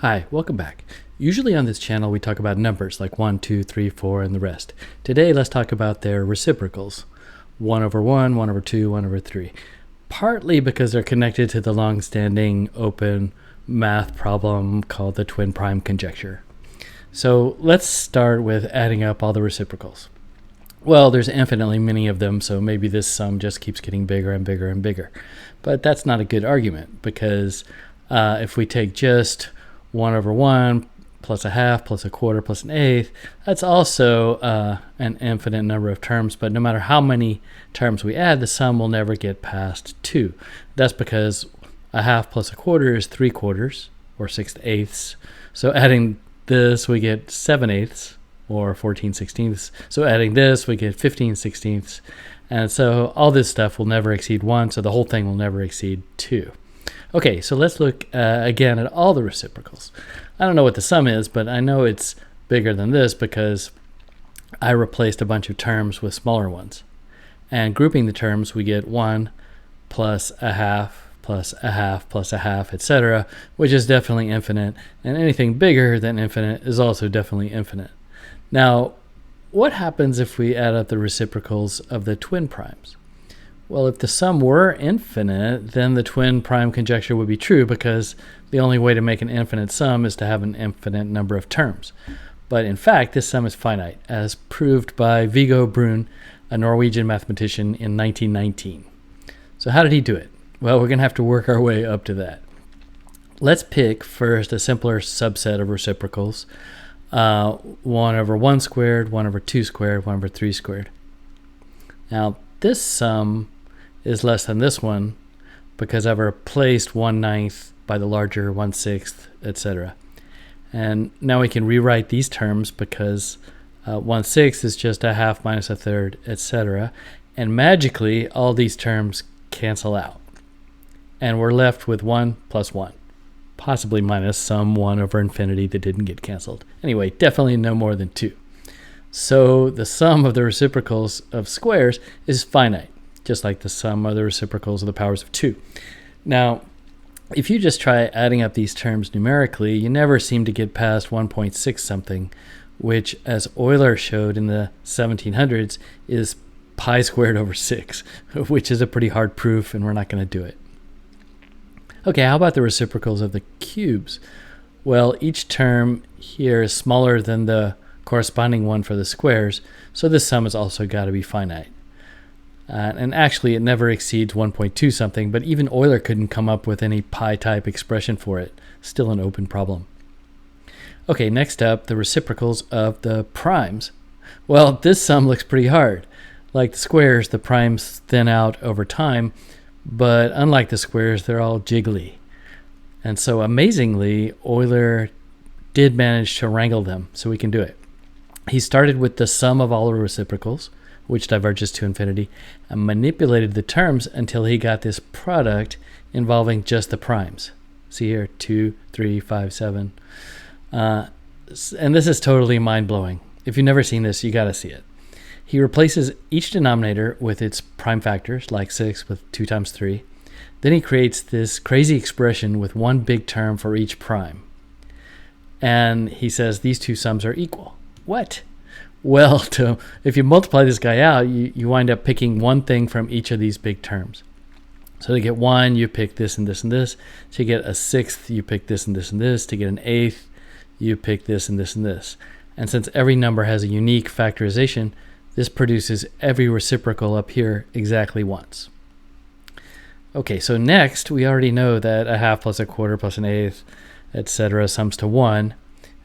Hi, welcome back. Usually on this channel we talk about numbers like 1, 2, 3, 4, and the rest. Today let's talk about their reciprocals. 1 over 1, 1 over 2, 1 over 3. Partly because they're connected to the long-standing open math problem called the Twin Prime Conjecture. So let's start with adding up all the reciprocals. Well, there's infinitely many of them, so maybe this sum just keeps getting bigger and bigger and bigger. But that's not a good argument, because if we take just 1 over 1 plus a half plus a quarter plus an eighth, that's also an infinite number of terms, but no matter how many terms we add, the sum will never get past 2. That's because a half plus a quarter is 3/4, or 6/8. So adding this, we get 7/8, or 14/16. So adding this, we get 15/16. And so all this stuff will never exceed 1, so the whole thing will never exceed 2. Okay, so let's look again at all the reciprocals. I don't know what the sum is, but I know it's bigger than this because I replaced a bunch of terms with smaller ones. And grouping the terms, we get 1 plus a half plus a half plus a half, etc., which is definitely infinite. And anything bigger than infinite is also definitely infinite. Now, what happens if we add up the reciprocals of the twin primes? Well, if the sum were infinite, then the twin prime conjecture would be true, because the only way to make an infinite sum is to have an infinite number of terms. But in fact, this sum is finite, as proved by Viggo Brun, a Norwegian mathematician, in 1919. So how did he do it? Well, we're going to have to work our way up to that. Let's pick first a simpler subset of reciprocals. 1 over 1 squared, 1 over 2 squared, 1 over 3 squared. Now, this sum is less than this one because I've replaced 1/9 by the larger 1/6, etc. And now we can rewrite these terms because 1/6 is just a half minus a third, etc. And magically, all these terms cancel out. And we're left with 1 plus 1, possibly minus some 1 over infinity that didn't get canceled. Anyway, definitely no more than 2. So the sum of the reciprocals of squares is finite, just like the sum of the reciprocals of the powers of 2. Now, if you just try adding up these terms numerically, you never seem to get past 1.6 something, which, as Euler showed in the 1700s, is pi squared over 6, which is a pretty hard proof, and we're not going to do it. Okay, how about the reciprocals of the cubes? Well, each term here is smaller than the corresponding one for the squares, so this sum has also got to be finite. And actually, it never exceeds 1.2 something, but even Euler couldn't come up with any pi-type expression for it. Still an open problem. Okay, next up, the reciprocals of the primes. Well, this sum looks pretty hard. Like the squares, the primes thin out over time, but unlike the squares, they're all jiggly. And so amazingly, Euler did manage to wrangle them, so we can do it. He started with the sum of all the reciprocals, which diverges to infinity, and manipulated the terms until he got this product involving just the primes. See here, 2, 3, 5, 7. And this is totally mind-blowing. If you've never seen this, you got to see it. He replaces each denominator with its prime factors, like 6 with 2 times 3. Then he creates this crazy expression with one big term for each prime. And he says these two sums are equal. What? Well, if you multiply this guy out, you wind up picking one thing from each of these big terms. So to get 1, you pick this and this and this. To get a 6th, you pick this and this and this. To get an 8th, you pick this and this and this. And since every number has a unique factorization, this produces every reciprocal up here exactly once. Okay, so next, we already know that a half plus a quarter plus an eighth, etc. sums to 1.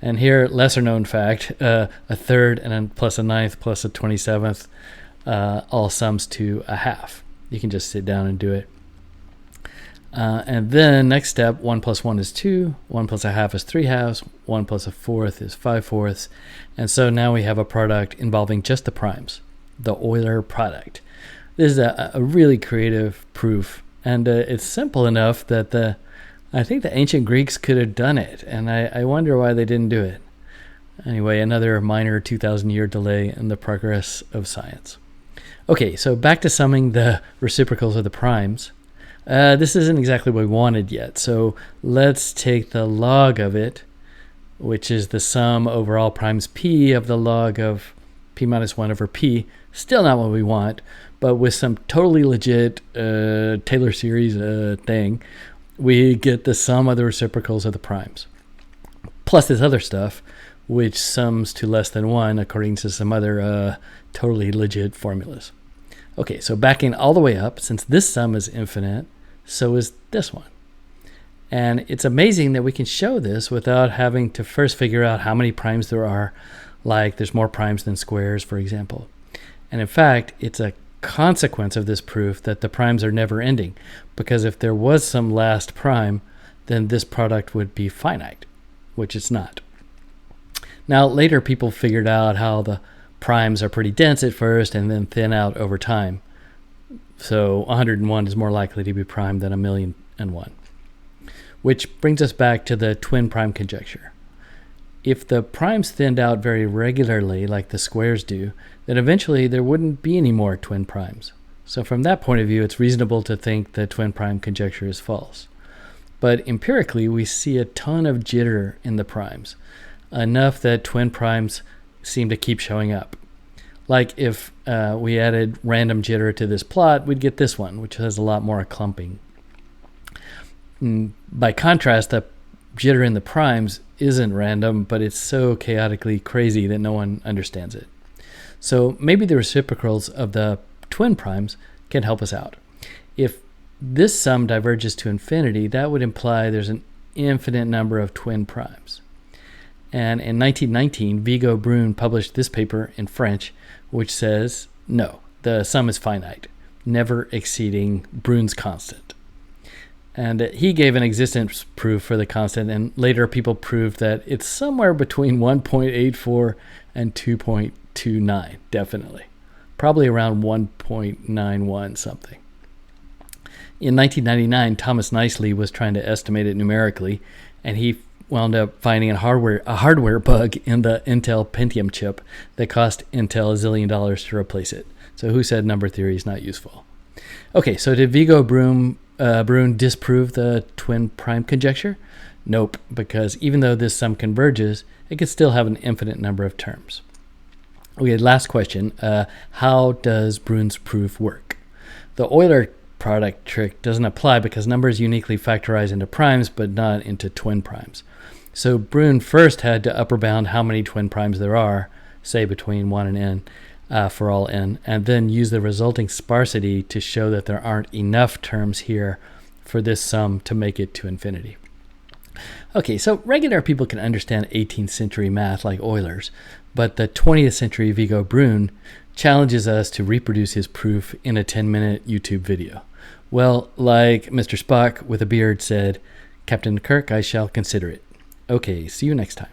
And here, lesser known fact, a third and then plus a ninth plus a 27th all sums to a half. You can just sit down and do it. And then next step, 1 plus 1 is 2, 1 plus a half is 3 halves, 1 plus a fourth is 5 fourths. And so now we have a product involving just the primes, the Euler product. This is a really creative proof, and it's simple enough that I think the ancient Greeks could have done it, and I wonder why they didn't do it. Anyway, another minor 2,000-year delay in the progress of science. Okay, so back to summing the reciprocals of the primes. This isn't exactly what we wanted yet. So let's take the log of it, which is the sum over all primes p of the log of p minus 1 over p. Still not what we want, but with some totally legit Taylor series thing, we get the sum of the reciprocals of the primes. Plus this other stuff, which sums to less than 1 according to some other totally legit formulas. Okay, so backing all the way up, since this sum is infinite, so is this one. And it's amazing that we can show this without having to first figure out how many primes there are, like there's more primes than squares, for example. And in fact, it's a consequence of this proof that the primes are never ending, because if there was some last prime, then this product would be finite, which it's not. Now, later people figured out how the primes are pretty dense at first and then thin out over time. So 101 is more likely to be prime than 1,000,001. Which brings us back to the twin prime conjecture. If the primes thinned out very regularly like the squares do, then eventually there wouldn't be any more twin primes. So from that point of view, it's reasonable to think the twin prime conjecture is false. But empirically, we see a ton of jitter in the primes, enough that twin primes seem to keep showing up. Like if we added random jitter to this plot, we'd get this one, which has a lot more clumping. By contrast, the jitter in the primes isn't random, but it's so chaotically crazy that no one understands it. So maybe the reciprocals of the twin primes can help us out. If this sum diverges to infinity, that would imply there's an infinite number of twin primes. And in 1919, Viggo Brun published this paper in French, which says, no, the sum is finite, never exceeding Brun's constant. And he gave an existence proof for the constant, and later people proved that it's somewhere between 1.84 and 2.29, definitely. Probably around 1.91 something. In 1999, Thomas Nicely was trying to estimate it numerically, and he wound up finding a hardware bug in the Intel Pentium chip that cost Intel $1 zillion to replace it. So who said number theory is not useful? Okay, so did Viggo Brun disprove the twin prime conjecture? Nope, because even though this sum converges, it could still have an infinite number of terms. Okay, last question. How does Brun's proof work? The Euler product trick doesn't apply because numbers uniquely factorize into primes but not into twin primes. So Brun first had to upper bound how many twin primes there are, say between 1 and n, for all n, and then use the resulting sparsity to show that there aren't enough terms here for this sum to make it to infinity. Okay, so regular people can understand 18th century math like Euler's, but the 20th century Viggo Brun challenges us to reproduce his proof in a 10-minute YouTube video. Well, like Mr. Spock with a beard said, Captain Kirk, I shall consider it. Okay, see you next time.